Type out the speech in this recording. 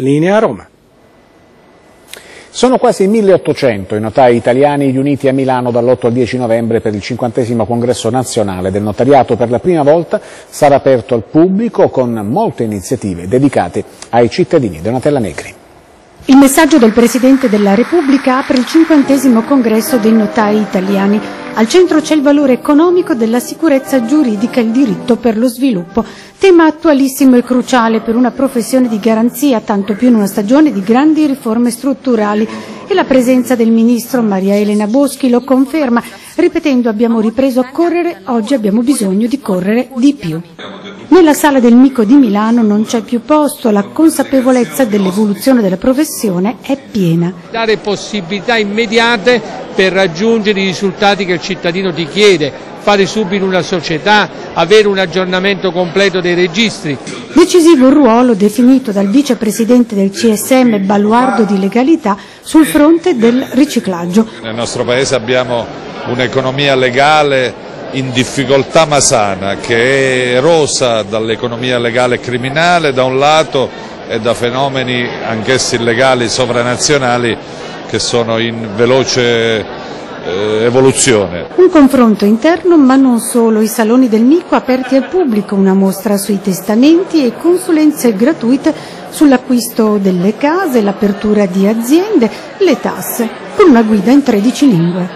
Linea Roma. Sono quasi 1800 i notai italiani riuniti a Milano dall'8 al 10 novembre per il 50° congresso nazionale del notariato. Per la prima volta sarà aperto al pubblico con molte iniziative dedicate ai cittadini. Donatella Negri. Il messaggio del Presidente della Repubblica apre il 50° congresso dei notai italiani. Al centro c'è il valore economico della sicurezza giuridica e il diritto per lo sviluppo. Tema attualissimo e cruciale per una professione di garanzia, tanto più in una stagione di grandi riforme strutturali. E la presenza del Ministro Maria Elena Boschi lo conferma, ripetendo: abbiamo ripreso a correre, oggi abbiamo bisogno di correre di più. Nella sala del Mico di Milano non c'è più posto, la consapevolezza dell'evoluzione della professione è piena. Dare possibilità immediate per raggiungere i risultati che il cittadino ti chiede, fare subito una società, avere un aggiornamento completo dei registri. Decisivo ruolo definito dal vicepresidente del CSM, baluardo di legalità, sul fronte del riciclaggio. Nel nostro Paese abbiamo un'economia legale in difficoltà ma sana, che è erosa dall'economia legale e criminale da un lato e da fenomeni anch'essi illegali sovranazionali che sono in veloce evoluzione. Un confronto interno, ma non solo. I saloni del Mico aperti al pubblico, una mostra sui testamenti e consulenze gratuite sull'acquisto delle case, l'apertura di aziende, le tasse, con una guida in 13 lingue.